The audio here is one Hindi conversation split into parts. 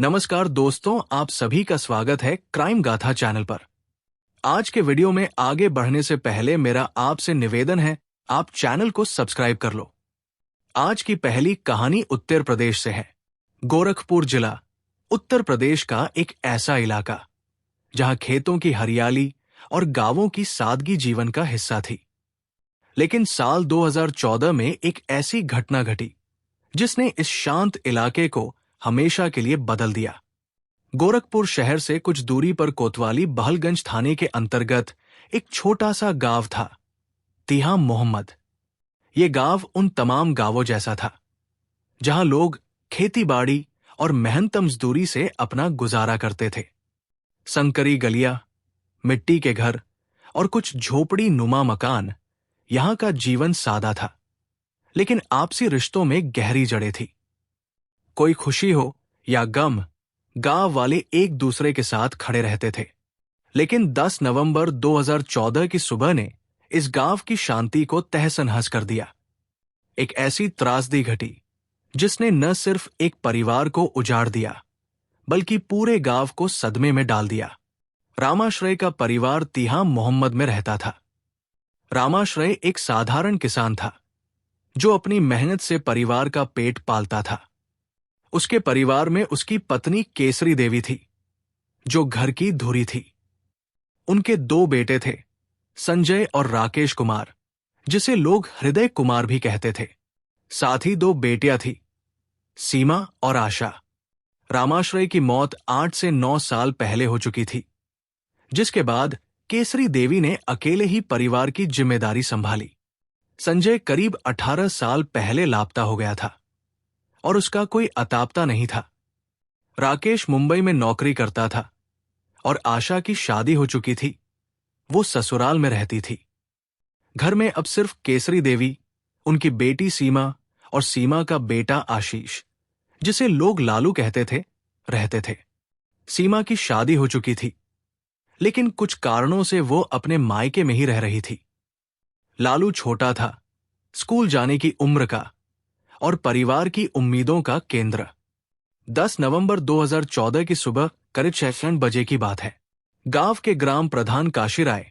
नमस्कार दोस्तों, आप सभी का स्वागत है क्राइम गाथा चैनल पर। आज के वीडियो में आगे बढ़ने से पहले मेरा आपसे निवेदन है, आप चैनल को सब्सक्राइब कर लो। आज की पहली कहानी उत्तर प्रदेश से है। गोरखपुर जिला उत्तर प्रदेश का एक ऐसा इलाका जहां खेतों की हरियाली और गांवों की सादगी जीवन का हिस्सा थी। लेकिन साल 2014 में एक ऐसी घटना घटी जिसने इस शांत इलाके को हमेशा के लिए बदल दिया। गोरखपुर शहर से कुछ दूरी पर कोतवाली बहलगंज थाने के अंतर्गत एक छोटा सा गांव था, तिहाम मोहम्मद। ये गांव उन तमाम गांवों जैसा था जहां लोग खेती-बाड़ी और मेहनत मजदूरी से अपना गुजारा करते थे। संकरी गलियां, मिट्टी के घर और कुछ झोपड़ी नुमा मकान, यहां का जीवन सादा था, लेकिन आपसी रिश्तों में गहरी जड़ें थी। कोई खुशी हो या गम, गांव वाले एक दूसरे के साथ खड़े रहते थे। लेकिन 10 नवंबर 2014 की सुबह ने इस गांव की शांति को तहस-नहस कर दिया। एक ऐसी त्रासदी घटी जिसने न सिर्फ एक परिवार को उजाड़ दिया, बल्कि पूरे गांव को सदमे में डाल दिया। रामाश्रय का परिवार तिहाम मोहम्मद में रहता था। रामाश्रय एक साधारण किसान था जो अपनी मेहनत से परिवार का पेट पालता था। उसके परिवार में उसकी पत्नी केसरी देवी थी, जो घर की धुरी थी। उनके 2 बेटे थे, संजय और राकेश कुमार, जिसे लोग हृदय कुमार भी कहते थे। साथ ही 2 बेटियां थीं, सीमा और आशा। रामाश्रय की मौत 8 से 9 साल पहले हो चुकी थी, जिसके बाद केसरी देवी ने अकेले ही परिवार की जिम्मेदारी संभाली। संजय करीब 18 साल पहले लापता हो गया था और उसका कोई अतापता नहीं था। राकेश मुंबई में नौकरी करता था और आशा की शादी हो चुकी थी, वो ससुराल में रहती थी। घर में अब सिर्फ केसरी देवी, उनकी बेटी सीमा और सीमा का बेटा आशीष, जिसे लोग लालू कहते थे, रहते थे। सीमा की शादी हो चुकी थी, लेकिन कुछ कारणों से वो अपने मायके में ही रह रही थी। लालू छोटा था, स्कूल जाने की उम्र का और परिवार की उम्मीदों का केंद्र। 10 नवंबर 2014 की सुबह करीब 6 बजे की बात है। गांव के ग्राम प्रधान काशीराय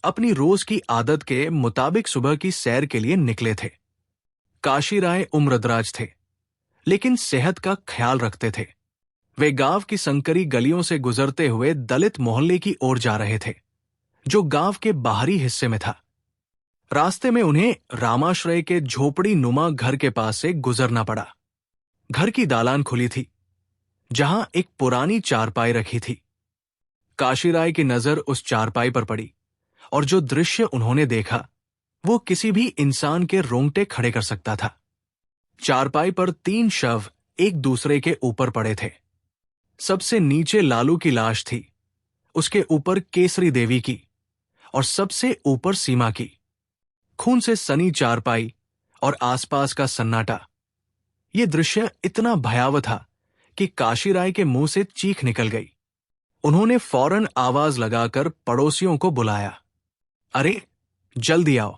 अपनी रोज की आदत के मुताबिक सुबह की सैर के लिए निकले थे। काशीराय उम्रदराज थे, लेकिन सेहत का ख्याल रखते थे। वे गांव की संकरी गलियों से गुजरते हुए दलित मोहल्ले की ओर जा रहे थे, जो गांव के बाहरी हिस्से में था। रास्ते में उन्हें रामाश्रय के झोपड़ी नुमा घर के पास से गुजरना पड़ा। घर की दालान खुली थी, जहां एक पुरानी चारपाई रखी थी। काशीराय की नजर उस चारपाई पर पड़ी और जो दृश्य उन्होंने देखा, वो किसी भी इंसान के रोंगटे खड़े कर सकता था। चारपाई पर 3 शव एक दूसरे के ऊपर पड़े थे। सबसे नीचे लालू की लाश थी, उसके ऊपर केसरी देवी की और सबसे ऊपर सीमा की। खून से सनी चारपाई और आसपास का सन्नाटा, ये दृश्य इतना भयावह था कि काशीराय के मुंह से चीख निकल गई। उन्होंने फौरन आवाज लगाकर पड़ोसियों को बुलाया, अरे जल्दी आओ,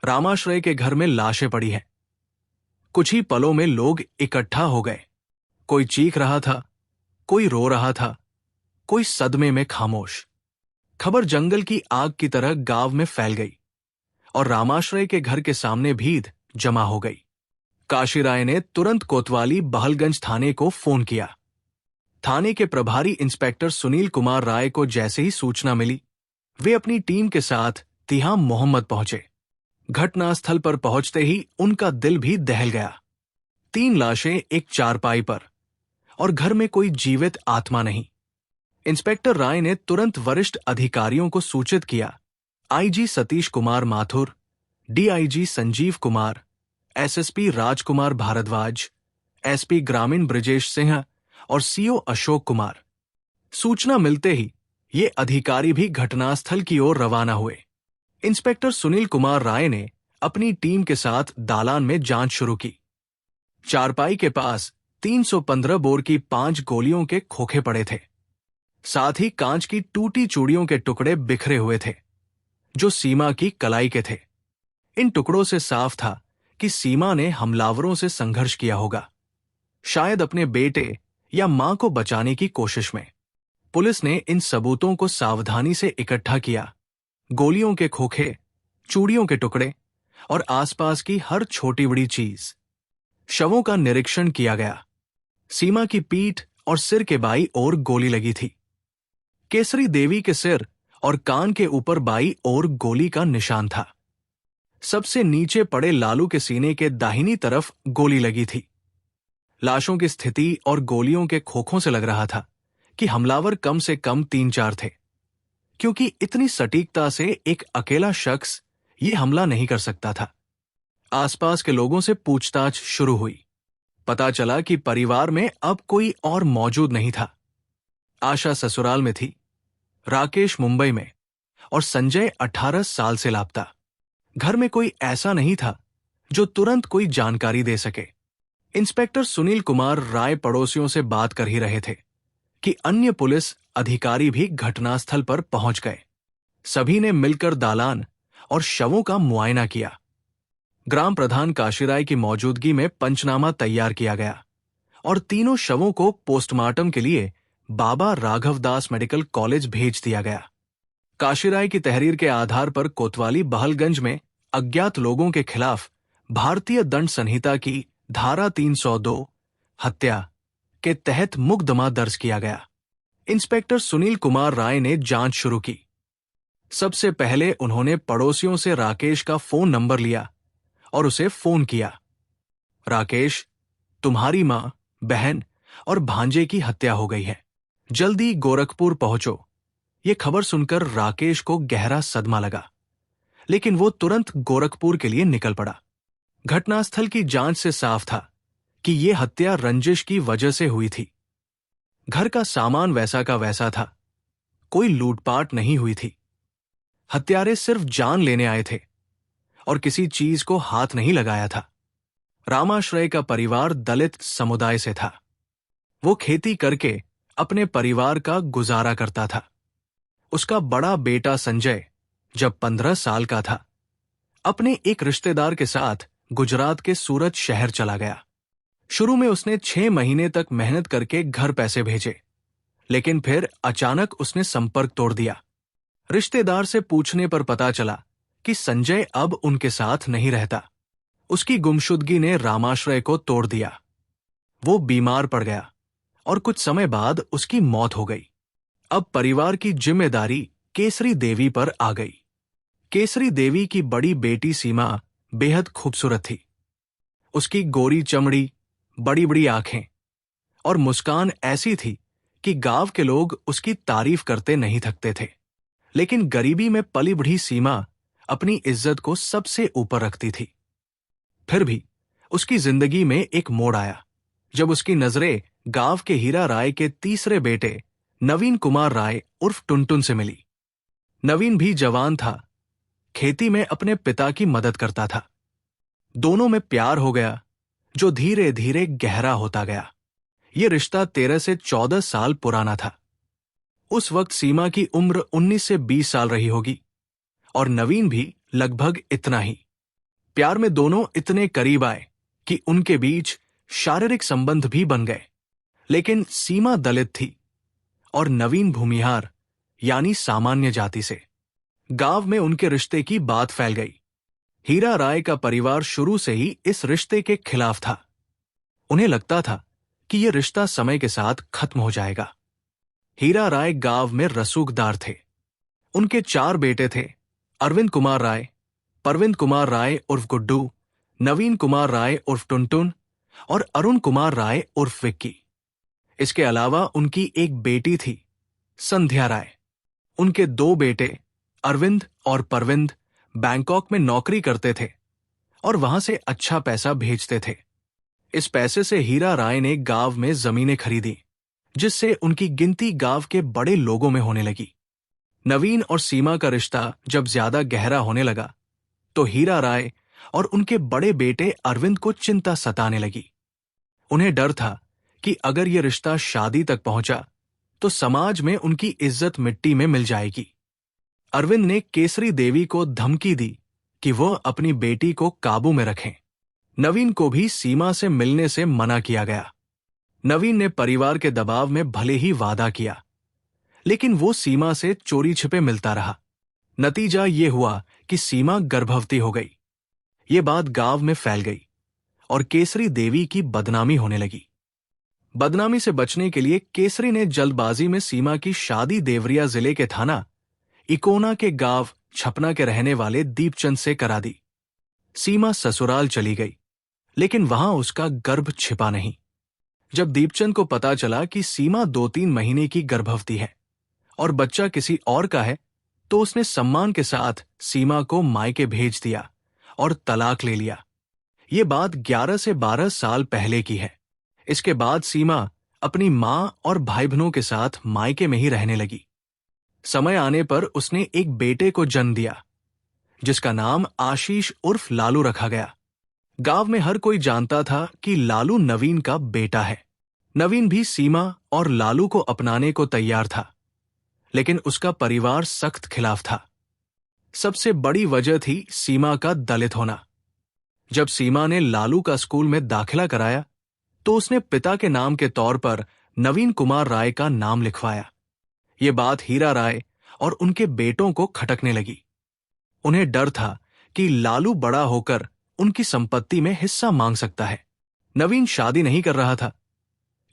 रामाश्रय के घर में लाशें पड़ी हैं। कुछ ही पलों में लोग इकट्ठा हो गए। कोई चीख रहा था, कोई रो रहा था, कोई सदमे में खामोश। खबर जंगल की आग की तरह गांव में फैल गई और रामाश्रय के घर के सामने भीड़ जमा हो गई। काशीराय ने तुरंत कोतवाली बहलगंज थाने को फोन किया। थाने के प्रभारी इंस्पेक्टर सुनील कुमार राय को जैसे ही सूचना मिली, वे अपनी टीम के साथ तिहाम मोहम्मद पहुंचे। घटनास्थल पर पहुंचते ही उनका दिल भी दहल गया। 3 लाशें एक चारपाई पर और घर में कोई जीवित आत्मा नहीं। इंस्पेक्टर राय ने तुरंत वरिष्ठ अधिकारियों को सूचित किया। IG Satish Kumar Mathur, DIG Sanjeev Kumar, SSP Rajkumar Bhardwaj, SP ग्रामीण ब्रिजेश सिंह और सीओ अशोक कुमार। सूचना मिलते ही ये अधिकारी भी घटनास्थल की ओर रवाना हुए। इंस्पेक्टर सुनील कुमार राय ने अपनी टीम के साथ दालान में जांच शुरू की। चारपाई के पास 315 बोर की 5 गोलियों के खोखे पड़े थे। साथ ही कांच की टूटी चूड़ियों के टुकड़े बिखरे हुए थे, जो सीमा की कलाई के थे। इन टुकड़ों से साफ था कि सीमा ने हमलावरों से संघर्ष किया होगा, शायद अपने बेटे या मां को बचाने की कोशिश में। पुलिस ने इन सबूतों को सावधानी से इकट्ठा किया। गोलियों के खोखे, चूड़ियों के टुकड़े और आसपास की हर छोटी बड़ी चीज। शवों का निरीक्षण किया गया। सीमा की पीठ और सिर के बाईं ओर गोली लगी थी। केसरी देवी के सिर और कान के ऊपर बाईं ओर गोली का निशान था। सबसे नीचे पड़े लालू के सीने के दाहिनी तरफ गोली लगी थी। लाशों की स्थिति और गोलियों के खोखों से लग रहा था कि हमलावर कम से कम 3-4 थे, क्योंकि इतनी सटीकता से एक अकेला शख्स ये हमला नहीं कर सकता था। आसपास के लोगों से पूछताछ शुरू हुई। पता चला कि परिवार में अब कोई और मौजूद नहीं था। आशा ससुराल में थी, राकेश मुंबई में और संजय 18 साल से लापता। घर में कोई ऐसा नहीं था जो तुरंत कोई जानकारी दे सके। इंस्पेक्टर सुनील कुमार राय पड़ोसियों से बात कर ही रहे थे कि अन्य पुलिस अधिकारी भी घटनास्थल पर पहुंच गए। सभी ने मिलकर दालान और शवों का मुआयना किया। ग्राम प्रधान काशीराय की मौजूदगी में पंचनामा तैयार किया गया और तीनों शवों को पोस्टमार्टम के लिए बाबा राघवदास मेडिकल कॉलेज भेज दिया गया। काशीराय की तहरीर के आधार पर कोतवाली बहलगंज में अज्ञात लोगों के खिलाफ भारतीय दंड संहिता की धारा 302 हत्या के तहत मुकदमा दर्ज किया गया। इंस्पेक्टर सुनील कुमार राय ने जांच शुरू की। सबसे पहले उन्होंने पड़ोसियों से राकेश का फोन नंबर लिया और उसे फोन किया। राकेश, तुम्हारी मां, बहन और भांजे की हत्या हो गई है, जल्दी गोरखपुर पहुंचो। ये खबर सुनकर राकेश को गहरा सदमा लगा, लेकिन वो तुरंत गोरखपुर के लिए निकल पड़ा। घटनास्थल की जांच से साफ था कि ये हत्या रंजिश की वजह से हुई थी। घर का सामान वैसा का वैसा था, कोई लूटपाट नहीं हुई थी। हत्यारे सिर्फ जान लेने आए थे और किसी चीज को हाथ नहीं लगाया था। रामाश्रय का परिवार दलित समुदाय से था। वो खेती करके अपने परिवार का गुजारा करता था। उसका बड़ा बेटा संजय जब 15 साल का था, अपने एक रिश्तेदार के साथ गुजरात के सूरत शहर चला गया। शुरू में उसने 6 महीने तक मेहनत करके घर पैसे भेजे, लेकिन फिर अचानक उसने संपर्क तोड़ दिया। रिश्तेदार से पूछने पर पता चला कि संजय अब उनके साथ नहीं रहता। उसकी गुमशुदगी ने रामाश्रय को तोड़ दिया। वो बीमार पड़ गया और कुछ समय बाद उसकी मौत हो गई। अब परिवार की जिम्मेदारी केसरी देवी पर आ गई। केसरी देवी की बड़ी बेटी सीमा बेहद खूबसूरत थी। उसकी गोरी चमड़ी, बड़ी बड़ी आंखें और मुस्कान ऐसी थी कि गांव के लोग उसकी तारीफ करते नहीं थकते थे। लेकिन गरीबी में पली बढ़ी सीमा अपनी इज्जत को सबसे ऊपर रखती थी। फिर भी उसकी जिंदगी में एक मोड़ आया जब उसकी नजरें गांव के हीरा राय के तीसरे बेटे नवीन कुमार राय उर्फ टुनटुन से मिली। नवीन भी जवान था, खेती में अपने पिता की मदद करता था। दोनों में प्यार हो गया, जो धीरे धीरे गहरा होता गया। ये रिश्ता 13 से 14 साल पुराना था। उस वक्त सीमा की उम्र 19 से 20 साल रही होगी और नवीन भी लगभग इतना ही। प्यार में दोनों इतने करीब आए कि उनके बीच शारीरिक संबंध भी बन गए। लेकिन सीमा दलित थी और नवीन भूमिहार यानी सामान्य जाति से। गांव में उनके रिश्ते की बात फैल गई। हीरा राय का परिवार शुरू से ही इस रिश्ते के खिलाफ था। उन्हें लगता था कि यह रिश्ता समय के साथ खत्म हो जाएगा। हीरा राय गांव में रसूखदार थे। उनके 4 बेटे थे, अरविंद कुमार राय, परविंद कुमार राय उर्फ गुड्डू, नवीन कुमार राय उर्फ टुनटुन और अरुण कुमार राय उर्फ विक्की। इसके अलावा उनकी एक बेटी थी, संध्या राय। उनके 2 बेटे अरविंद और परविंद बैंकॉक में नौकरी करते थे और वहां से अच्छा पैसा भेजते थे। इस पैसे से हीरा राय ने गांव में जमीनें खरीदी, जिससे उनकी गिनती गांव के बड़े लोगों में होने लगी। नवीन और सीमा का रिश्ता जब ज्यादा गहरा होने लगा तो हीरा राय और उनके बड़े बेटे अरविंद को चिंता सताने लगी। उन्हें डर था कि अगर यह रिश्ता शादी तक पहुंचा तो समाज में उनकी इज्जत मिट्टी में मिल जाएगी। अरविंद ने केसरी देवी को धमकी दी कि वह अपनी बेटी को काबू में रखें। नवीन को भी सीमा से मिलने से मना किया गया। नवीन ने परिवार के दबाव में भले ही वादा किया, लेकिन वो सीमा से चोरी छिपे मिलता रहा। नतीजा ये हुआ कि सीमा गर्भवती हो गई। ये बात गांव में फैल गई और केसरी देवी की बदनामी होने लगी। बदनामी से बचने के लिए केसरी ने जल्दबाजी में सीमा की शादी देवरिया जिले के थाना इकोना के गांव छपना के रहने वाले दीपचंद से करा दी। सीमा ससुराल चली गई, लेकिन वहां उसका गर्भ छिपा नहीं। जब दीपचंद को पता चला कि सीमा 2-3 महीने की गर्भवती है और बच्चा किसी और का है, तो उसने सम्मान के साथ सीमा को मायके भेज दिया और तलाक ले लिया। ये बात 11 से 12 साल पहले की है। इसके बाद सीमा अपनी मां और भाई बहनों के साथ मायके में ही रहने लगी। समय आने पर उसने एक बेटे को जन्म दिया, जिसका नाम आशीष उर्फ लालू रखा गया। गांव में हर कोई जानता था कि लालू नवीन का बेटा है। नवीन भी सीमा और लालू को अपनाने को तैयार था, लेकिन उसका परिवार सख्त खिलाफ था। सबसे बड़ी वजह थी सीमा का दलित होना। जब सीमा ने लालू का स्कूल में दाखिला कराया, तो उसने पिता के नाम के तौर पर नवीन कुमार राय का नाम लिखवाया। ये बात हीरा राय और उनके बेटों को खटकने लगी। उन्हें डर था कि लालू बड़ा होकर उनकी संपत्ति में हिस्सा मांग सकता है। नवीन शादी नहीं कर रहा था,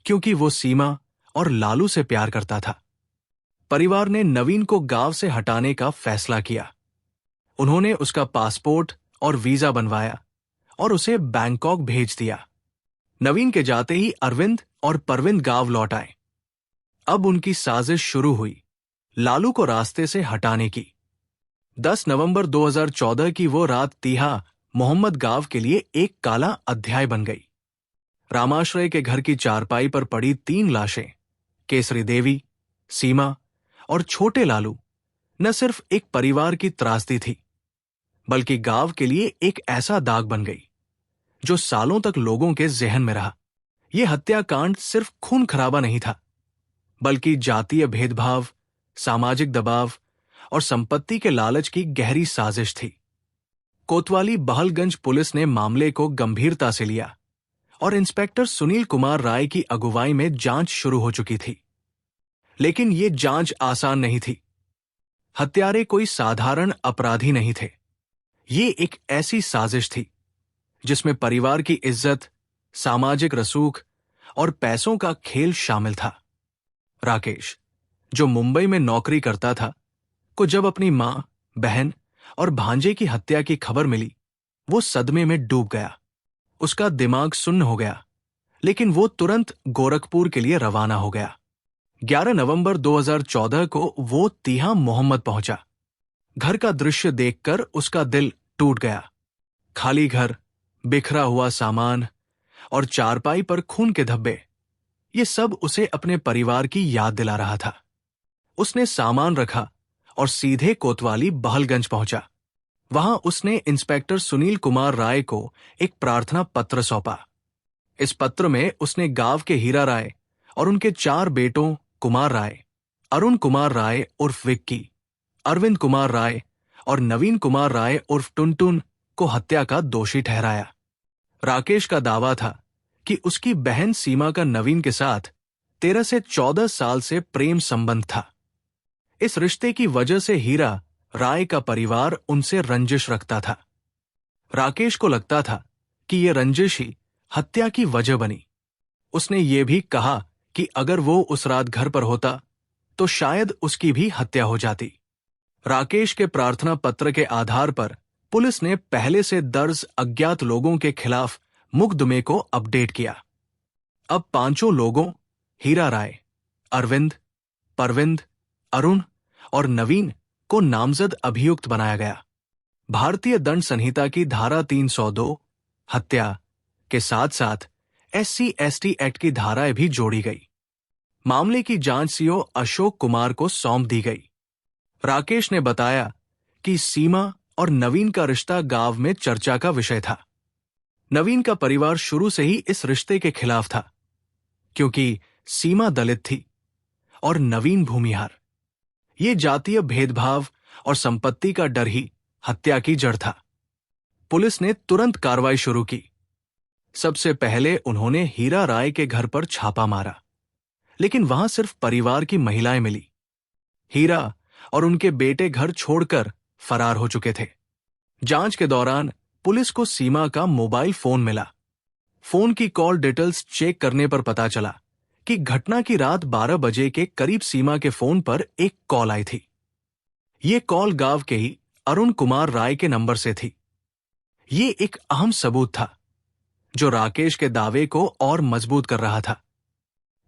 क्योंकि वो सीमा और लालू से प्यार करता था। परिवार ने नवीन को गांव से हटाने का फैसला किया। उन्होंने उसका पासपोर्ट और वीजा बनवाया और उसे बैंकॉक भेज दिया। नवीन के जाते ही अरविंद और परविंद गांव लौट आए। अब उनकी साजिश शुरू हुई, लालू को रास्ते से हटाने की। 10 नवंबर 2014 की वो रात तीहा मोहम्मद गांव के लिए एक काला अध्याय बन गई। रामाश्रय के घर की चारपाई पर पड़ी 3 लाशें, केसरी देवी, सीमा और छोटे लालू, न सिर्फ एक परिवार की त्रासदी थी, बल्कि गांव के लिए एक ऐसा दाग बन गई जो सालों तक लोगों के जहन में रहा। यह हत्याकांड सिर्फ खून खराबा नहीं था, बल्कि जातीय भेदभाव, सामाजिक दबाव और संपत्ति के लालच की गहरी साजिश थी। कोतवाली बहलगंज पुलिस ने मामले को गंभीरता से लिया और इंस्पेक्टर सुनील कुमार राय की अगुवाई में जांच शुरू हो चुकी थी। लेकिन ये जांच आसान नहीं थी। हत्यारे कोई साधारण अपराधी नहीं थे। ये एक ऐसी साजिश थी जिसमें परिवार की इज्जत, सामाजिक रसूख और पैसों का खेल शामिल था। राकेश, जो मुंबई में नौकरी करता था, को जब अपनी मां, बहन और भांजे की हत्या की खबर मिली, वो सदमे में डूब गया। उसका दिमाग सुन्न हो गया, लेकिन वो तुरंत गोरखपुर के लिए रवाना हो गया। 11 नवंबर 2014 को वो तीहा मोहम्मद पहुंचा। घर का दृश्य देखकर उसका दिल टूट गया। खाली घर, बिखरा हुआ सामान और चारपाई पर खून के धब्बे, ये सब उसे अपने परिवार की याद दिला रहा था। उसने सामान रखा और सीधे कोतवाली बहलगंज पहुंचा। वहां उसने इंस्पेक्टर सुनील कुमार राय को एक प्रार्थना पत्र सौंपा। इस पत्र में उसने गांव के हीरा राय और उनके 4 बेटों कुमार राय, अरुण कुमार राय उर्फ विक्की, अरविंद कुमार राय और नवीन कुमार राय उर्फ टुनटुन को हत्या का दोषी ठहराया। राकेश का दावा था कि उसकी बहन सीमा का नवीन के साथ 13 से 14 साल से प्रेम संबंध था। इस रिश्ते की वजह से हीरा राय का परिवार उनसे रंजिश रखता था। राकेश को लगता था कि यह रंजिश ही हत्या की वजह बनी। उसने ये भी कहा कि अगर वो उस रात घर पर होता तो शायद उसकी भी हत्या हो जाती। राकेश के प्रार्थना पत्र के आधार पर पुलिस ने पहले से दर्ज अज्ञात लोगों के खिलाफ मुकदमे को अपडेट किया। अब 5 लोगों हीरा राय, अरविंद, परविंद, अरुण और नवीन को नामजद अभियुक्त बनाया गया। भारतीय दंड संहिता की धारा 302 हत्या के साथ साथ SC/ST एक्ट की धाराएं भी जोड़ी गई। मामले की जांच सीओ अशोक कुमार को सौंप दी गई। राकेश ने बताया कि सीमा और नवीन का रिश्ता गांव में चर्चा का विषय था। नवीन का परिवार शुरू से ही इस रिश्ते के खिलाफ था, क्योंकि सीमा दलित थी और नवीन भूमिहार। ये जातीय भेदभाव और संपत्ति का डर ही हत्या की जड़ था। पुलिस ने तुरंत कार्रवाई शुरू की। सबसे पहले उन्होंने हीरा राय के घर पर छापा मारा, लेकिन वहां सिर्फ परिवार की महिलाएं मिली। हीरा और उनके बेटे घर छोड़कर फरार हो चुके थे। जांच के दौरान पुलिस को सीमा का मोबाइल फोन मिला। फोन की कॉल डिटेल्स चेक करने पर पता चला कि घटना की रात 12 बजे के करीब सीमा के फोन पर एक कॉल आई थी। ये कॉल गांव के ही अरुण कुमार राय के नंबर से थी। ये एक अहम सबूत था जो राकेश के दावे को और मजबूत कर रहा था।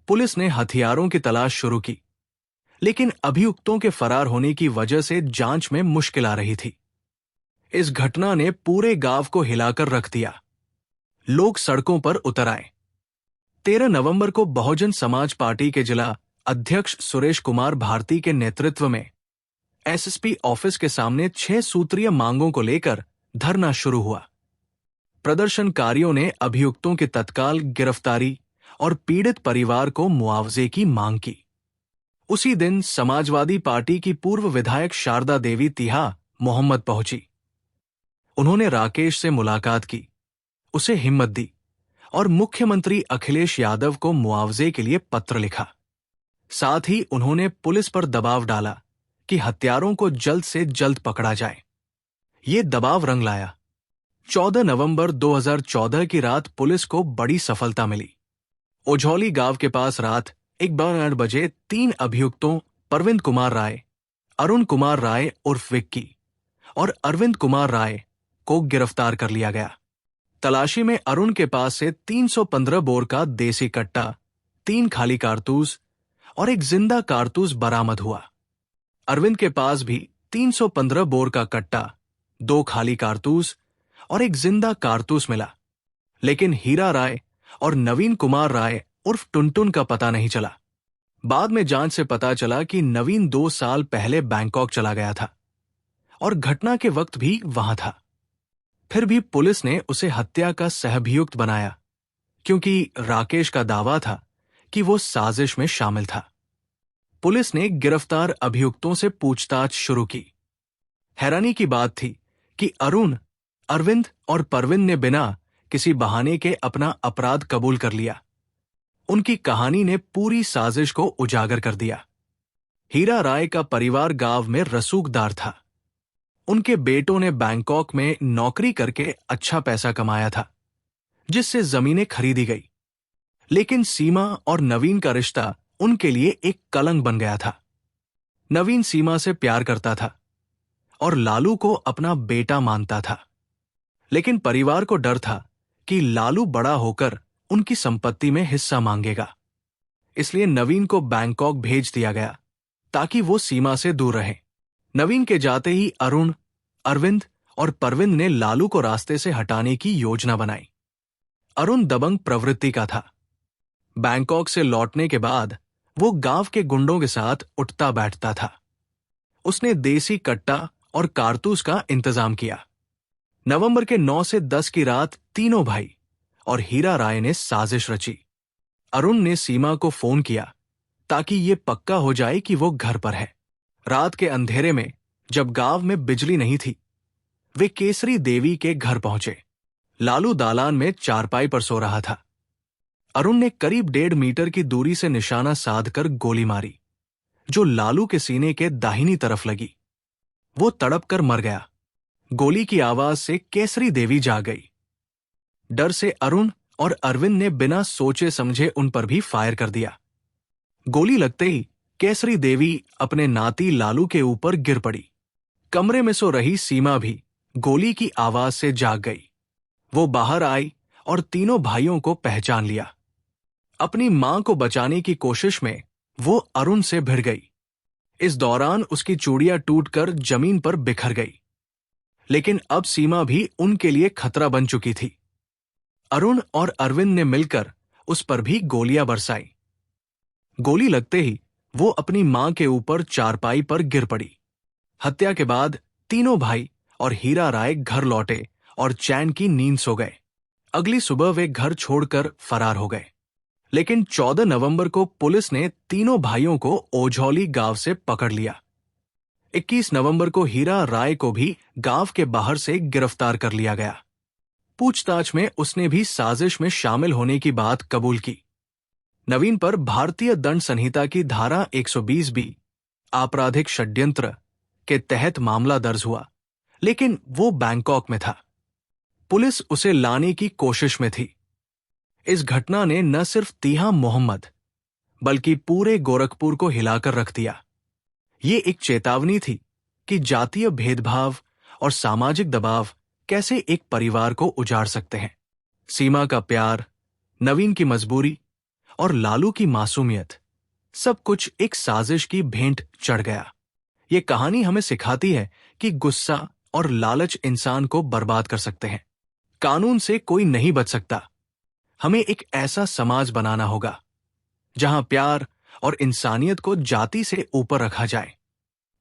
पुलिस ने हथियारों की तलाश शुरू की, लेकिन अभियुक्तों के फरार होने की वजह से जांच में मुश्किल आ रही थी। इस घटना ने पूरे गांव को हिलाकर रख दिया। लोग सड़कों पर उतर आए। 13 नवंबर को बहुजन समाज पार्टी के जिला अध्यक्ष सुरेश कुमार भारती के नेतृत्व में एसएसपी ऑफिस के सामने 6 सूत्रीय मांगों को लेकर धरना शुरू हुआ। प्रदर्शनकारियों ने अभियुक्तों की तत्काल गिरफ्तारी और पीड़ित परिवार को मुआवजे की मांग की। उसी दिन समाजवादी पार्टी की पूर्व विधायक शारदा देवी तिहा मोहम्मद पहुंची। उन्होंने राकेश से मुलाकात की, उसे हिम्मत दी और मुख्यमंत्री अखिलेश यादव को मुआवजे के लिए पत्र लिखा। साथ ही उन्होंने पुलिस पर दबाव डाला कि हत्यारों को जल्द से जल्द पकड़ा जाए। ये दबाव रंग लाया। 14 नवंबर 2014 की रात पुलिस को बड़ी सफलता मिली। ओझौली गांव के पास रात 1:12 बजे 3 अभियुक्तों परविंद कुमार राय, अरुण कुमार राय उर्फ विक्की और अरविंद कुमार राय को गिरफ्तार कर लिया गया। तलाशी में अरुण के पास से 315 बोर का देसी कट्टा, 3 खाली कारतूस और एक जिंदा कारतूस बरामद हुआ। अरविंद के पास भी 315 बोर का कट्टा, 2 खाली कारतूस और एक जिंदा कारतूस मिला, लेकिन हीरा राय और नवीन कुमार राय उर्फ टुनटुन का पता नहीं चला। बाद में जांच से पता चला कि नवीन 2 साल पहले बैंकॉक चला गया था और घटना के वक्त भी वहां था। फिर भी पुलिस ने उसे हत्या का सहअभियुक्त बनाया, क्योंकि राकेश का दावा था कि वो साजिश में शामिल था। पुलिस ने गिरफ्तार अभियुक्तों से पूछताछ शुरू की। हैरानी की बात थी कि अरुण, अरविंद और परविंद ने बिना किसी बहाने के अपना अपराध कबूल कर लिया। उनकी कहानी ने पूरी साजिश को उजागर कर दिया। हीरा राय का परिवार गांव में रसूखदार था। उनके बेटों ने बैंकॉक में नौकरी करके अच्छा पैसा कमाया था, जिससे जमीनें खरीदी गई। लेकिन सीमा और नवीन का रिश्ता उनके लिए एक कलंक बन गया था। नवीन सीमा से प्यार करता था और लालू को अपना बेटा मानता था, लेकिन परिवार को डर था कि लालू बड़ा होकर उनकी संपत्ति में हिस्सा मांगेगा। इसलिए नवीन को बैंकॉक भेज दिया गया ताकि वो सीमा से दूर रहे। नवीन के जाते ही अरुण, अरविंद और परविंद ने लालू को रास्ते से हटाने की योजना बनाई। अरुण दबंग प्रवृत्ति का था। बैंकॉक से लौटने के बाद वो गांव के गुंडों के साथ उठता बैठता था। उसने देसी कट्टा और कारतूस का इंतजाम किया। नवंबर के 9 से 10 की रात तीनों भाई और हीरा राय ने साजिश रची। अरुण ने सीमा को फोन किया ताकि ये पक्का हो जाए कि वो घर पर है। रात के अंधेरे में जब गांव में बिजली नहीं थी, वे केसरी देवी के घर पहुंचे। लालू दालान में चारपाई पर सो रहा था। अरुण ने करीब 1.5 मीटर की दूरी से निशाना साधकर गोली मारी, जो लालू के सीने के दाहिनी तरफ लगी। वो तड़प कर मर गया। गोली की आवाज से केसरी देवी जाग गई। डर से अरुण और अरविंद ने बिना सोचे समझे उन पर भी फायर कर दिया। गोली लगते ही केसरी देवी अपने नाती लालू के ऊपर गिर पड़ी। कमरे में सो रही सीमा भी गोली की आवाज से जाग गई। वो बाहर आई और तीनों भाइयों को पहचान लिया। अपनी मां को बचाने की कोशिश में वो अरुण से भिड़ गई। इस दौरान उसकी चूड़ियां टूटकर जमीन पर बिखर गई। लेकिन अब सीमा भी उनके लिए खतरा बन चुकी थी। अरुण और अरविंद ने मिलकर उस पर भी गोलियां बरसाई। गोली लगते ही वो अपनी मां के ऊपर चारपाई पर गिर पड़ी। हत्या के बाद तीनों भाई और हीरा राय घर लौटे और चैन की नींद सो गए। अगली सुबह वे घर छोड़कर फरार हो गए। लेकिन 14 नवंबर को पुलिस ने तीनों भाइयों को ओझौली गांव से पकड़ लिया। 21 नवंबर को हीरा राय को भी गांव के बाहर से गिरफ्तार कर लिया गया। पूछताछ में उसने भी साजिश में शामिल होने की बात कबूल की। नवीन पर भारतीय दंड संहिता की धारा 120 बी आपराधिक षड्यंत्र के तहत मामला दर्ज हुआ, लेकिन वो बैंकॉक में था। पुलिस उसे लाने की कोशिश में थी। इस घटना ने न सिर्फ तीहा मोहम्मद बल्कि पूरे गोरखपुर को हिलाकर रख दिया। ये एक चेतावनी थी कि जातीय भेदभाव और सामाजिक दबाव कैसे एक परिवार को उजाड़ सकते हैं। सीमा का प्यार, नवीन की मजबूरी और लालू की मासूमियत, सब कुछ एक साजिश की भेंट चढ़ गया। ये कहानी हमें सिखाती है कि गुस्सा और लालच इंसान को बर्बाद कर सकते हैं। कानून से कोई नहीं बच सकता। हमें एक ऐसा समाज बनाना होगा जहां प्यार और इंसानियत को जाति से ऊपर रखा जाए।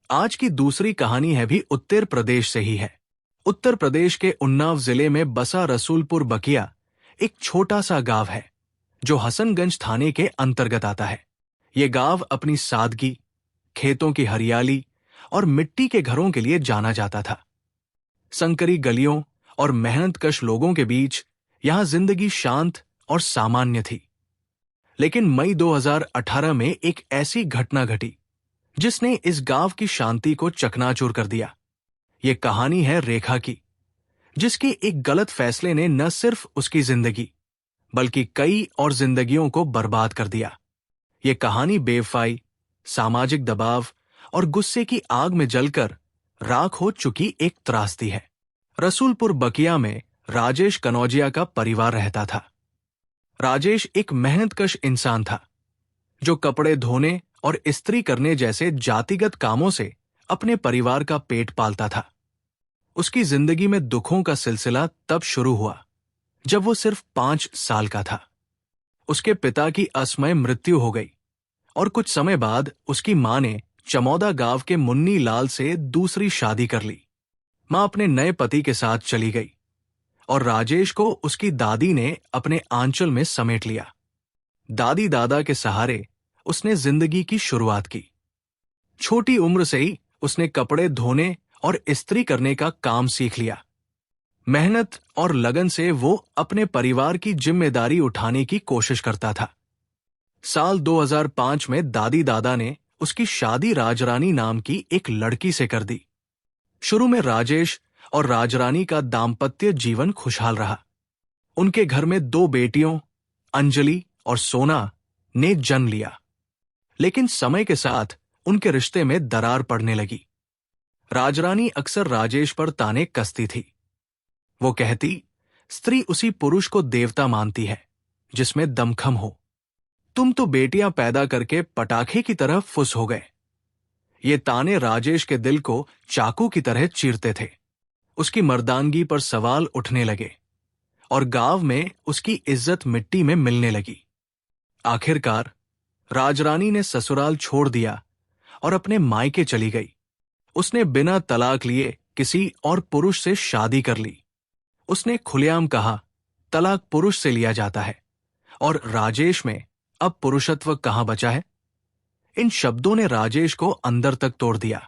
आज की दूसरी कहानी है भी उत्तर प्रदेश से ही है। उत्तर प्रदेश के उन्नाव जिले में बसा रसूलपुर बकिया एक छोटा सा गांव है जो हसनगंज थाने के अंतर्गत आता है। ये गांव अपनी सादगी, खेतों की हरियाली और मिट्टी के घरों के लिए जाना जाता था। संकरी गलियों और मेहनतकश लोगों के बीच यहां जिंदगी शांत और सामान्य थी। लेकिन मई 2018 में एक ऐसी घटना घटी जिसने इस गांव की शांति को चकनाचूर कर दिया। ये कहानी है रेखा की, जिसके एक गलत फैसले ने न सिर्फ उसकी जिंदगी बल्कि कई और जिंदगियों को बर्बाद कर दिया। ये कहानी बेवफाई, सामाजिक दबाव और गुस्से की आग में जलकर राख हो चुकी एक त्रासदी है। रसूलपुर बकिया में राजेश कनौजिया का परिवार रहता था। राजेश एक मेहनतकश इंसान था जो कपड़े धोने और इस्त्री करने जैसे जातिगत कामों से अपने परिवार का पेट पालता था। उसकी जिंदगी में दुखों का सिलसिला तब शुरू हुआ जब वो सिर्फ 5 साल का था। उसके पिता की असमय मृत्यु हो गई और कुछ समय बाद उसकी मां ने चमौदा गांव के मुन्नी लाल से दूसरी शादी कर ली। मां अपने नए पति के साथ चली गई और राजेश को उसकी दादी ने अपने आंचल में समेट लिया। दादी दादा के सहारे उसने जिंदगी की शुरुआत की। छोटी उम्र से ही उसने कपड़े धोने और इस्त्री करने का काम सीख लिया। मेहनत और लगन से वो अपने परिवार की जिम्मेदारी उठाने की कोशिश करता था। साल 2005 में दादी दादा ने उसकी शादी राजरानी नाम की एक लड़की से कर दी। शुरू में राजेश और राजरानी का दाम्पत्य जीवन खुशहाल रहा। उनके घर में 2 बेटियों अंजलि और सोना ने जन्म लिया। लेकिन समय के साथ उनके रिश्ते में दरार पड़ने लगी। राजरानी अक्सर राजेश पर ताने कसती थी। वो कहती, स्त्री उसी पुरुष को देवता मानती है जिसमें दमखम हो। तुम तो बेटियां पैदा करके पटाखे की तरह फुस हो गए। ये ताने राजेश के दिल को चाकू की तरह चीरते थे। उसकी मर्दानगी पर सवाल उठने लगे और गांव में उसकी इज्जत मिट्टी में मिलने लगी। आखिरकार राजरानी ने ससुराल छोड़ दिया और अपने मायके चली गई। उसने बिना तलाक लिए किसी और पुरुष से शादी कर ली। उसने खुलेआम कहा, तलाक पुरुष से लिया जाता है और राजेश में अब पुरुषत्व कहां बचा है। इन शब्दों ने राजेश को अंदर तक तोड़ दिया।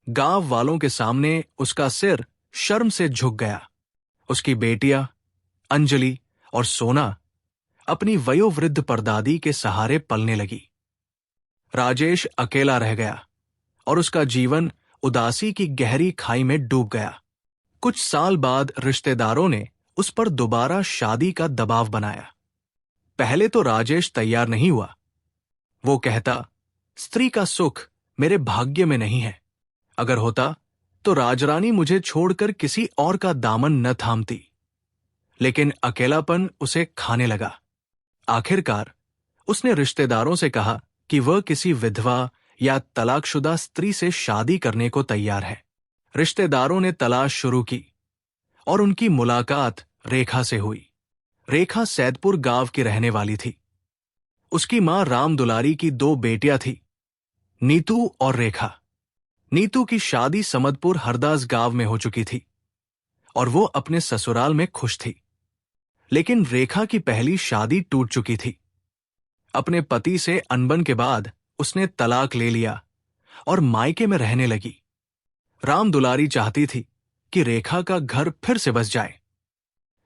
गांव वालों के सामने उसका सिर शर्म से झुक गया। उसकी बेटियां अंजलि और सोना अपनी वयोवृद्ध परदादी के सहारे पलने लगी। राजेश अकेला रह गया और उसका जीवन उदासी की गहरी खाई में डूब गया। कुछ साल बाद रिश्तेदारों ने उस पर दोबारा शादी का दबाव बनाया। पहले तो राजेश तैयार नहीं हुआ। वो कहता, स्त्री का सुख मेरे भाग्य में नहीं है। अगर होता तो राजरानी मुझे छोड़कर किसी और का दामन न थामती। लेकिन अकेलापन उसे खाने लगा। आखिरकार उसने रिश्तेदारों से कहा कि वह किसी विधवा या तलाकशुदा स्त्री से शादी करने को तैयार है। रिश्तेदारों ने तलाश शुरू की और उनकी मुलाकात रेखा से हुई। रेखा सैदपुर गांव की रहने वाली थी। उसकी मां राम दुलारी की 2 बेटियां थी, नीतू और रेखा। नीतू की शादी समदपुर हरदास गांव में हो चुकी थी और वो अपने ससुराल में खुश थी। लेकिन रेखा की पहली शादी टूट चुकी थी। अपने पति से अनबन के बाद उसने तलाक ले लिया और मायके में रहने लगी। राम दुलारी चाहती थी कि रेखा का घर फिर से बस जाए।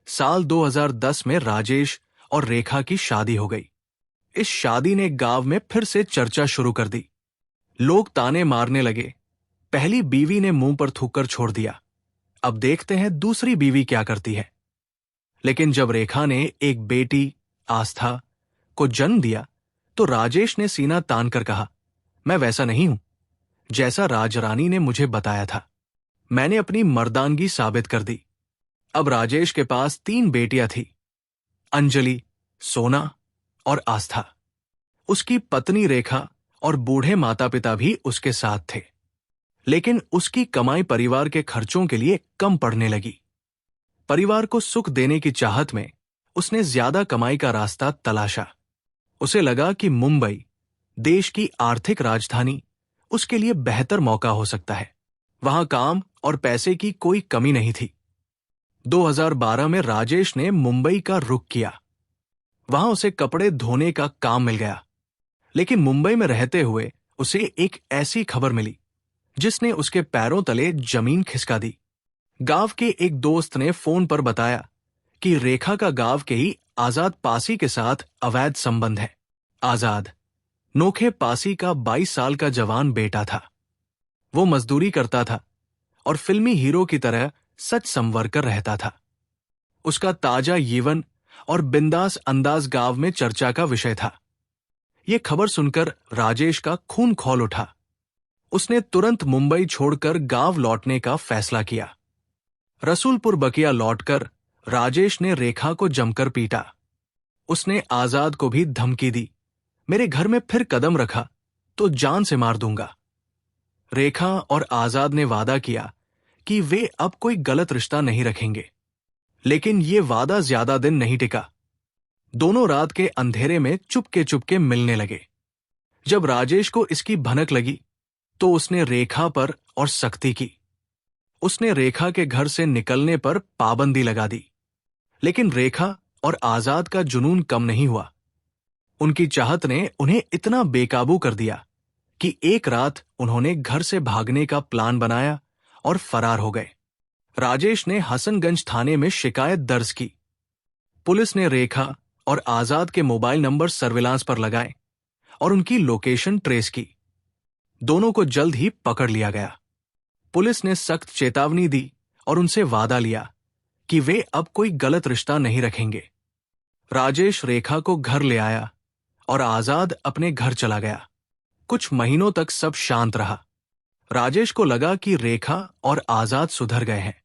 साल 2010 में राजेश और रेखा की शादी हो गई। इस शादी ने गांव में फिर से चर्चा शुरू कर दी। लोग ताने मारने लगे। पहली बीवी ने मुंह पर थूककर छोड़ दिया, अब देखते हैं दूसरी बीवी क्या करती है। लेकिन जब रेखा ने एक बेटी आस्था को जन्म दिया तो राजेश ने सीना तान कर कहा, मैं वैसा नहीं हूं जैसा राजरानी ने मुझे बताया था। मैंने अपनी मर्दानगी साबित कर दी। अब राजेश के पास 3 बेटियां थी, अंजलि, सोना और आस्था। उसकी पत्नी रेखा और बूढ़े माता पिता भी उसके साथ थे। लेकिन उसकी कमाई परिवार के खर्चों के लिए कम पड़ने लगी। परिवार को सुख देने की चाहत में उसने ज्यादा कमाई का रास्ता तलाशा। उसे लगा कि मुंबई, देश की आर्थिक राजधानी, उसके लिए बेहतर मौका हो सकता है। वहां काम और पैसे की कोई कमी नहीं थी। 2012 में राजेश ने मुंबई का रुख किया। वहां उसे कपड़े धोने का काम मिल गया। लेकिन मुंबई में रहते हुए उसे एक ऐसी खबर मिली जिसने उसके पैरों तले जमीन खिसका दी। गांव के एक दोस्त ने फोन पर बताया कि रेखा का गांव के ही आजाद पासी के साथ अवैध संबंध है। आजाद नोखे पासी का 22 साल का जवान बेटा था। वो मजदूरी करता था और फिल्मी हीरो की तरह सच संवर कर रहता था। उसका ताजा यौवन और बिंदास अंदाज गांव में चर्चा का विषय था। ये खबर सुनकर राजेश का खून खौल उठा। उसने तुरंत मुंबई छोड़कर गांव लौटने का फैसला किया। रसूलपुर बकिया लौटकर राजेश ने रेखा को जमकर पीटा। उसने आजाद को भी धमकी दी, मेरे घर में फिर कदम रखा तो जान से मार दूंगा। रेखा और आजाद ने वादा किया कि वे अब कोई गलत रिश्ता नहीं रखेंगे। लेकिन ये वादा ज्यादा दिन नहीं टिका। दोनों रात के अंधेरे में चुपके चुपके मिलने लगे। जब राजेश को इसकी भनक लगी तो उसने रेखा पर और सख्ती की। उसने रेखा के घर से निकलने पर पाबंदी लगा दी। लेकिन रेखा और आजाद का जुनून कम नहीं हुआ। उनकी चाहत ने उन्हें इतना बेकाबू कर दिया कि एक रात उन्होंने घर से भागने का प्लान बनाया और फरार हो गए। राजेश ने हसनगंज थाने में शिकायत दर्ज की। पुलिस ने रेखा और आजाद के मोबाइल नंबर सर्विलांस पर लगाए और उनकी लोकेशन ट्रेस की। दोनों को जल्द ही पकड़ लिया गया। पुलिस ने सख्त चेतावनी दी और उनसे वादा लिया कि वे अब कोई गलत रिश्ता नहीं रखेंगे। राजेश रेखा को घर ले आया और आजाद अपने घर चला गया। कुछ महीनों तक सब शांत रहा। राजेश को लगा कि रेखा और आजाद सुधर गए हैं।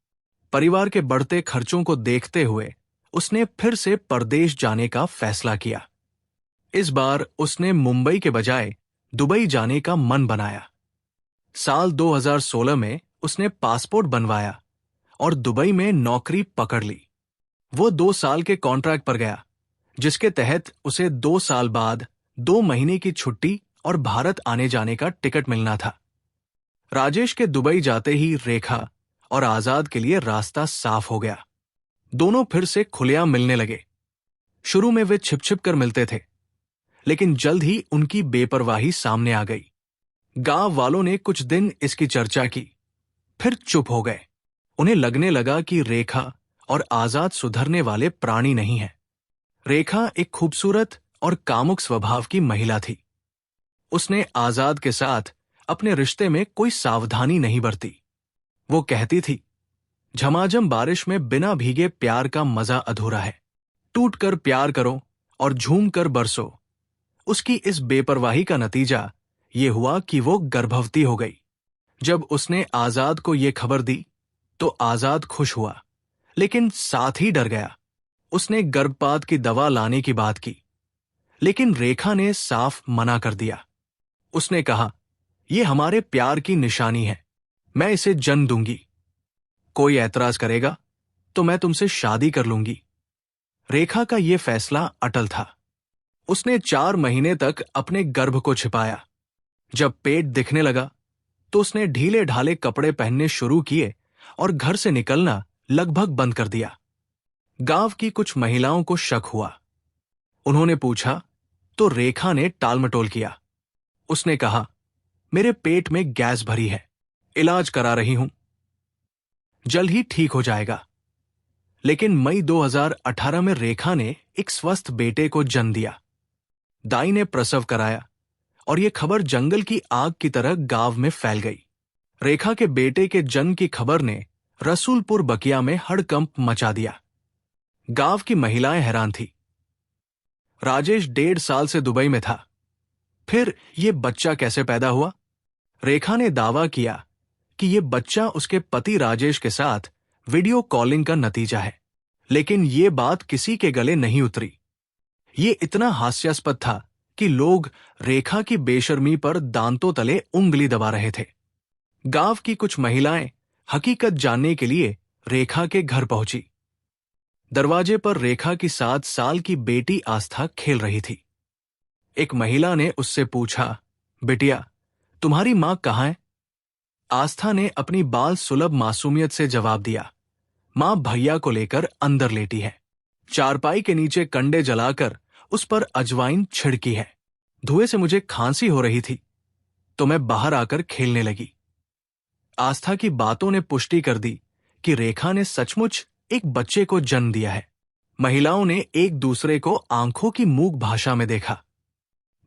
परिवार के बढ़ते खर्चों को देखते हुए उसने फिर से परदेश जाने का फैसला किया। इस बार उसने मुंबई के बजाय दुबई जाने का मन बनाया। साल 2016 में उसने पासपोर्ट बनवाया और दुबई में नौकरी पकड़ ली। वो 2 साल के कॉन्ट्रैक्ट पर गया, जिसके तहत उसे 2 साल बाद 2 महीने की छुट्टी और भारत आने जाने का टिकट मिलना था। राजेश के दुबई जाते ही रेखा और आजाद के लिए रास्ता साफ हो गया। दोनों फिर से खुलेआम मिलने लगे। शुरू में वे छिप-छिप कर मिलते थे, लेकिन जल्द ही उनकी बेपरवाही सामने आ गई। गांव वालों ने कुछ दिन इसकी चर्चा की, फिर चुप हो गए। उन्हें लगने लगा कि रेखा और आजाद सुधरने वाले प्राणी नहीं हैं। रेखा एक खूबसूरत और कामुक स्वभाव की महिला थी। उसने आजाद के साथ अपने रिश्ते में कोई सावधानी नहीं बरती। वो कहती थी, झमाझम बारिश में बिना भीगे प्यार का मजा अधूरा है। टूट कर प्यार करो और झूम कर बरसो। उसकी इस बेपरवाही का नतीजा ये हुआ कि वो गर्भवती हो गई। जब उसने आजाद को ये खबर दी तो आजाद खुश हुआ, लेकिन साथ ही डर गया। उसने गर्भपात की दवा लाने की बात की, लेकिन रेखा ने साफ मना कर दिया। उसने कहा, यह हमारे प्यार की निशानी है, मैं इसे जन्म दूंगी। कोई ऐतराज करेगा तो मैं तुमसे शादी कर लूंगी। रेखा का यह फैसला अटल था। उसने 4 महीने तक अपने गर्भ को छिपाया। जब पेट दिखने लगा तो उसने ढीले ढाले कपड़े पहनने शुरू किए और घर से निकलना लगभग बंद कर दिया। गांव की कुछ महिलाओं को शक हुआ। उन्होंने पूछा तो रेखा ने टालमटोल किया। उसने कहा, मेरे पेट में गैस भरी है, इलाज करा रही हूं, जल्द ही ठीक हो जाएगा। लेकिन मई 2018 में रेखा ने एक स्वस्थ बेटे को जन्म दिया। दाई ने प्रसव कराया और यह खबर जंगल की आग की तरह गांव में फैल गई। रेखा के बेटे के जन्म की खबर ने रसूलपुर बकिया में हड़कंप मचा दिया। गांव की महिलाएं हैरान थी। राजेश 1.5 साल से दुबई में था, फिर यह बच्चा कैसे पैदा हुआ? रेखा ने दावा किया कि यह बच्चा उसके पति राजेश के साथ वीडियो कॉलिंग का नतीजा है, लेकिन यह बात किसी के गले नहीं उतरी। ये इतना हास्यास्पद था कि लोग रेखा की बेशर्मी पर दांतों तले उंगली दबा रहे थे। गांव की कुछ महिलाएं हकीकत जानने के लिए रेखा के घर पहुंची। दरवाजे पर रेखा की 7 साल की बेटी आस्था खेल रही थी। एक महिला ने उससे पूछा, बिटिया, तुम्हारी मां कहां है? आस्था ने अपनी बाल सुलभ मासूमियत से जवाब दिया, मां भैया को लेकर अंदर लेटी है। चारपाई के नीचे कंडे जलाकर उस पर अजवाइन छिड़की है। धुएं से मुझे खांसी हो रही थी तो मैं बाहर आकर खेलने लगी। आस्था की बातों ने पुष्टि कर दी कि रेखा ने सचमुच एक बच्चे को जन्म दिया है। महिलाओं ने एक दूसरे को आंखों की मूक भाषा में देखा।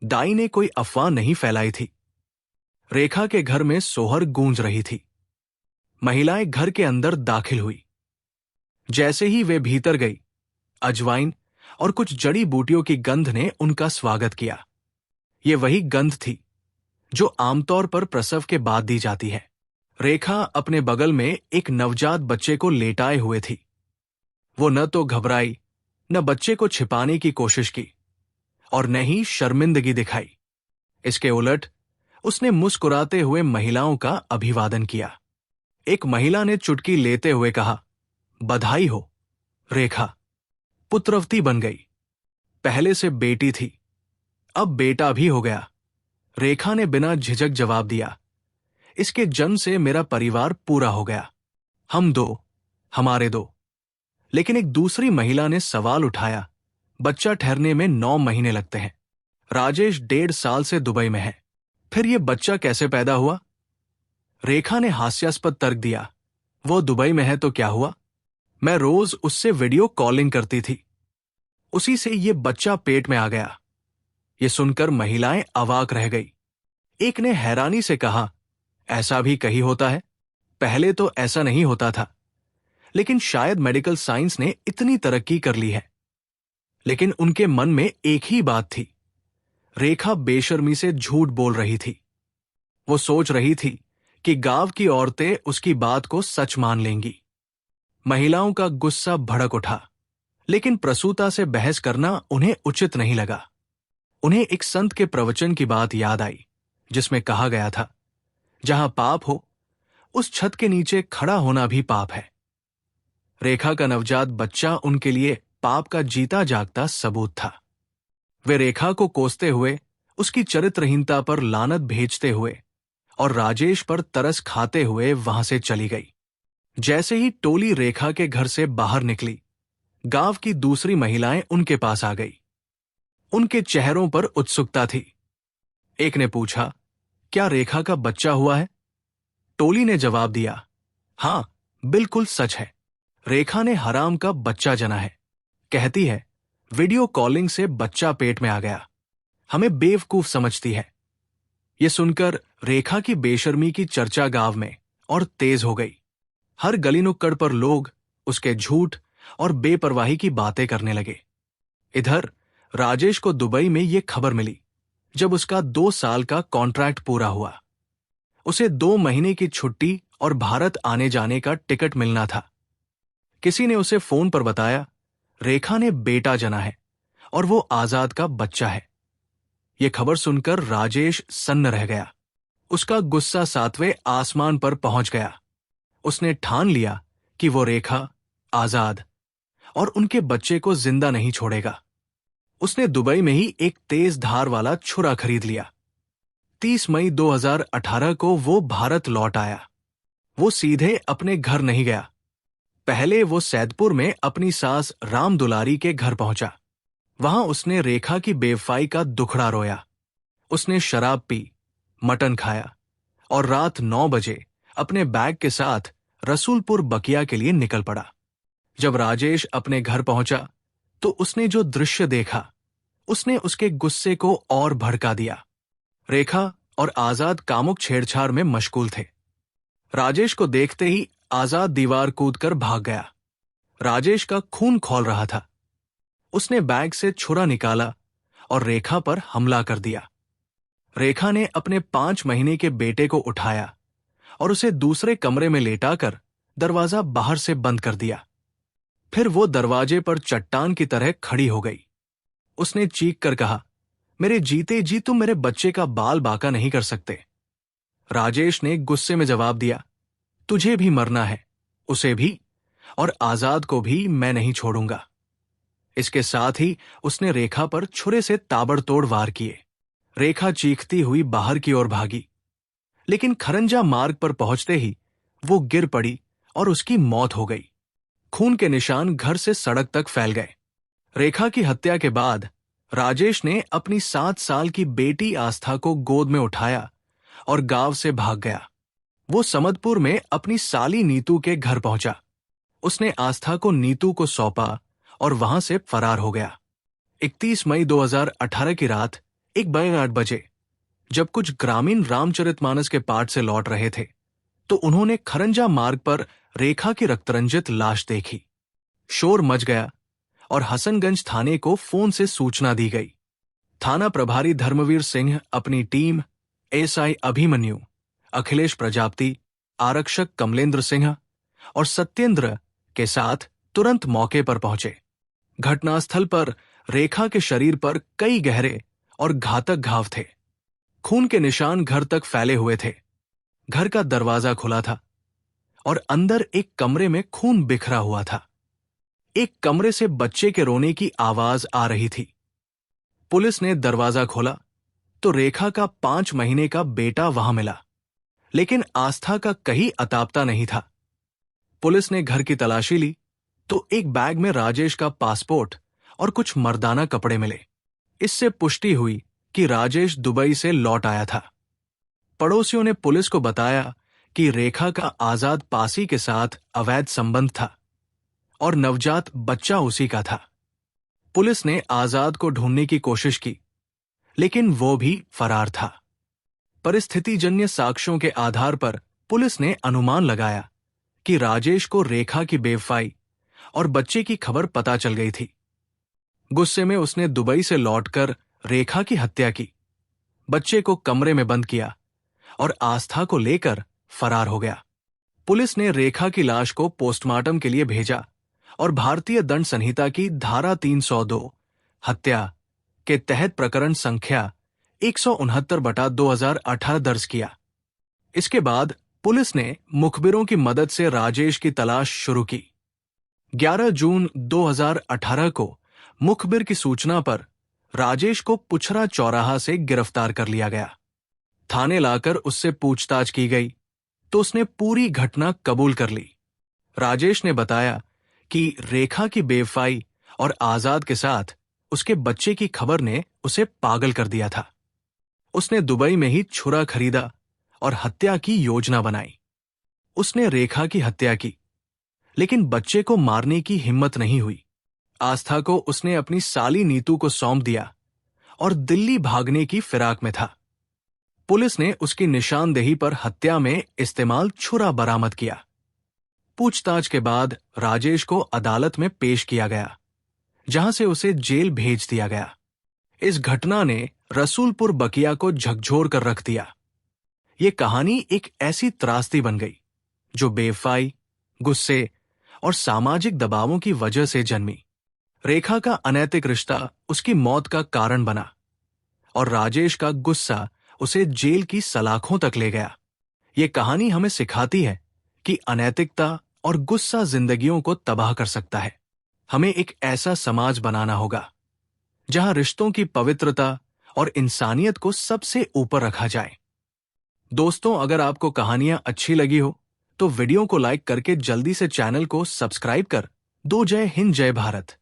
दाई ने कोई अफवाह नहीं फैलाई थी। रेखा के घर में सोहर गूंज रही थी। महिलाएं घर के अंदर दाखिल हुई। जैसे ही वे भीतर गई, अजवाइन और कुछ जड़ी बूटियों की गंध ने उनका स्वागत किया। ये वही गंध थी जो आमतौर पर प्रसव के बाद दी जाती है। रेखा अपने बगल में एक नवजात बच्चे को लेटाए हुए थी। वो न तो घबराई, न बच्चे को छिपाने की कोशिश की और न ही शर्मिंदगी दिखाई। इसके उलट उसने मुस्कुराते हुए महिलाओं का अभिवादन किया। एक महिला ने चुटकी लेते हुए कहा, बधाई हो रेखा, पुत्रवती बन गई। पहले से बेटी थी, अब बेटा भी हो गया। रेखा ने बिना झिझक जवाब दिया, इसके जन्म से मेरा परिवार पूरा हो गया। हम दो, हमारे दो। लेकिन एक दूसरी महिला ने सवाल उठाया, बच्चा ठहरने में 9 महीने लगते हैं। राजेश 1.5 साल से दुबई में है, फिर यह बच्चा कैसे पैदा हुआ? रेखा ने हास्यास्पद तर्क दिया, वो दुबई में है तो क्या हुआ? मैं रोज उससे वीडियो कॉलिंग करती थी, उसी से यह बच्चा पेट में आ गया। यह सुनकर महिलाएं अवाक रह गई। एक ने हैरानी से कहा, ऐसा भी कहीं होता है? पहले तो ऐसा नहीं होता था, लेकिन शायद मेडिकल साइंस ने इतनी तरक्की कर ली है। लेकिन उनके मन में एक ही बात थी, रेखा बेशर्मी से झूठ बोल रही थी। वो सोच रही थी कि गांव की औरतें उसकी बात को सच मान लेंगी। महिलाओं का गुस्सा भड़क उठा, लेकिन प्रसूता से बहस करना उन्हें उचित नहीं लगा। उन्हें एक संत के प्रवचन की बात याद आई, जिसमें कहा गया था, जहां पाप हो उस छत के नीचे खड़ा होना भी पाप है। रेखा का नवजात बच्चा उनके लिए पाप का जीता जागता सबूत था। वे रेखा को कोसते हुए, उसकी चरित्रहीनता पर लानत भेजते हुए और राजेश पर तरस खाते हुए वहां से चली गई। जैसे ही टोली रेखा के घर से बाहर निकली, गांव की दूसरी महिलाएं उनके पास आ गई। उनके चेहरों पर उत्सुकता थी। एक ने पूछा, क्या रेखा का बच्चा हुआ है? टोली ने जवाब दिया, हां, बिल्कुल सच है। रेखा ने हराम का बच्चा जना है। कहती है, वीडियो कॉलिंग से बच्चा पेट में आ गया। हमें बेवकूफ समझती है। यह सुनकर रेखा की बेशर्मी की चर्चा गांव में और तेज हो गई। हर गली नुक्कड़ पर लोग उसके झूठ और बेपरवाही की बातें करने लगे। इधर राजेश को दुबई में यह खबर मिली जब उसका 2 साल का कॉन्ट्रैक्ट पूरा हुआ। उसे 2 महीने की छुट्टी और भारत आने जाने का टिकट मिलना था। किसी ने उसे फोन पर बताया, रेखा ने बेटा जना है और वो आजाद का बच्चा है। यह खबर सुनकर राजेश सन्न रह गया। उसका गुस्सा 7वें आसमान पर पहुंच गया। उसने ठान लिया कि वो रेखा, आजाद और उनके बच्चे को जिंदा नहीं छोड़ेगा। उसने दुबई में ही एक तेज धार वाला छुरा खरीद लिया। 30 मई 2018 को वो भारत लौट आया। वो सीधे अपने घर नहीं गया। पहले वो सैदपुर में अपनी सास राम दुलारी के घर पहुंचा। वहां उसने रेखा की बेवफाई का दुखड़ा रोया। उसने शराब पी, मटन खाया और रात 9 बजे अपने बैग के साथ रसूलपुर बकिया के लिए निकल पड़ा। जब राजेश अपने घर पहुंचा तो उसने जो दृश्य देखा उसने उसके गुस्से को और भड़का दिया। रेखा और आजाद कामुक छेड़छाड़ में मशगूल थे। राजेश को देखते ही आजाद दीवार कूदकर भाग गया। राजेश का खून खौल रहा था। उसने बैग से छुरा निकाला और रेखा पर हमला कर दिया। रेखा ने अपने 5 महीने के बेटे को उठाया और उसे दूसरे कमरे में लेटाकर दरवाजा बाहर से बंद कर दिया। फिर वो दरवाजे पर चट्टान की तरह खड़ी हो गई। उसने चीख कर कहा, मेरे जीते जी तुम मेरे बच्चे का बाल बांका नहीं कर सकते। राजेश ने गुस्से में जवाब दिया, तुझे भी मरना है, उसे भी, और आजाद को भी मैं नहीं छोड़ूंगा। इसके साथ ही उसने रेखा पर छुरे से ताबड़तोड़ वार किए। रेखा चीखती हुई बाहर की ओर भागी, लेकिन खरंजा मार्ग पर पहुंचते ही वो गिर पड़ी और उसकी मौत हो गई। खून के निशान घर से सड़क तक फैल गए। रेखा की हत्या के बाद राजेश ने अपनी 7 साल की बेटी आस्था को गोद में उठाया और गांव से भाग गया। वो समदपुर में अपनी साली नीतू के घर पहुंचा। उसने आस्था को नीतू को सौंपा और वहां से फरार हो गया। 31 मई 2018 की रात 1:08 बजे जब कुछ ग्रामीण रामचरितमानस के पाठ से लौट रहे थे तो उन्होंने खरंजा मार्ग पर रेखा की रक्तरंजित लाश देखी। शोर मच गया और हसनगंज थाने को फोन से सूचना दी गई। थाना प्रभारी धर्मवीर सिंह अपनी टीम, एसआई अभिमन्यु, अखिलेश प्रजापति, आरक्षक कमलेंद्र सिंह और सत्येंद्र के साथ तुरंत मौके पर पहुंचे। घटनास्थल पर रेखा के शरीर पर कई गहरे और घातक घाव थे। खून के निशान घर तक फैले हुए थे। घर का दरवाजा खुला था और अंदर एक कमरे में खून बिखरा हुआ था। एक कमरे से बच्चे के रोने की आवाज आ रही थी। पुलिस ने दरवाजा खोला तो रेखा का 5 महीने का बेटा वहां मिला, लेकिन आस्था का कहीं अतापता नहीं था। पुलिस ने घर की तलाशी ली तो एक बैग में राजेश का पासपोर्ट और कुछ मर्दाना कपड़े मिले। इससे पुष्टि हुई कि राजेश दुबई से लौट आया था। पड़ोसियों ने पुलिस को बताया कि रेखा का आजाद पासी के साथ अवैध संबंध था और नवजात बच्चा उसी का था। पुलिस ने आजाद को ढूंढने की कोशिश की, लेकिन वो भी फरार था। परिस्थितिजन्य साक्ष्यों के आधार पर पुलिस ने अनुमान लगाया कि राजेश को रेखा की बेवफाई और बच्चे की खबर पता चल गई थी। गुस्से में उसने दुबई से लौटकर रेखा की हत्या की, बच्चे को कमरे में बंद किया और आस्था को लेकर फरार हो गया। पुलिस ने रेखा की लाश को पोस्टमार्टम के लिए भेजा और भारतीय दंड संहिता की धारा 302 हत्या के तहत प्रकरण संख्या 169/2018 दर्ज किया। इसके बाद पुलिस ने मुखबिरों की मदद से राजेश की तलाश शुरू की। 11 जून 2018 को मुखबिर की सूचना पर राजेश को पुछरा चौराहा से गिरफ्तार कर लिया गया। थाने लाकर उससे पूछताछ की गई तो उसने पूरी घटना कबूल कर ली। राजेश ने बताया कि रेखा की बेवफाई और आजाद के साथ उसके बच्चे की खबर ने उसे पागल कर दिया था। उसने दुबई में ही छुरा खरीदा और हत्या की योजना बनाई। उसने रेखा की हत्या की, लेकिन बच्चे को मारने की हिम्मत नहीं हुई। आस्था को उसने अपनी साली नीतू को सौंप दिया और दिल्ली भागने की फिराक में था। पुलिस ने उसकी निशानदेही पर हत्या में इस्तेमाल छुरा बरामद किया। पूछताछ के बाद राजेश को अदालत में पेश किया गया, जहां से उसे जेल भेज दिया गया। इस घटना ने रसूलपुर बकिया को झकझोर कर रख दिया। ये कहानी एक ऐसी त्रासदी बन गई जो बेवफाई, गुस्से और सामाजिक दबावों की वजह से जन्मी। रेखा का अनैतिक रिश्ता उसकी मौत का कारण बना और राजेश का गुस्सा उसे जेल की सलाखों तक ले गया। ये कहानी हमें सिखाती है कि अनैतिकता और गुस्सा जिंदगियों को तबाह कर सकता है। हमें एक ऐसा समाज बनाना होगा जहां रिश्तों की पवित्रता और इंसानियत को सबसे ऊपर रखा जाए। दोस्तों, अगर आपको कहानियां अच्छी लगी हो तो वीडियो को लाइक करके जल्दी से चैनल को सब्सक्राइब कर दो। जय हिंद, जय भारत।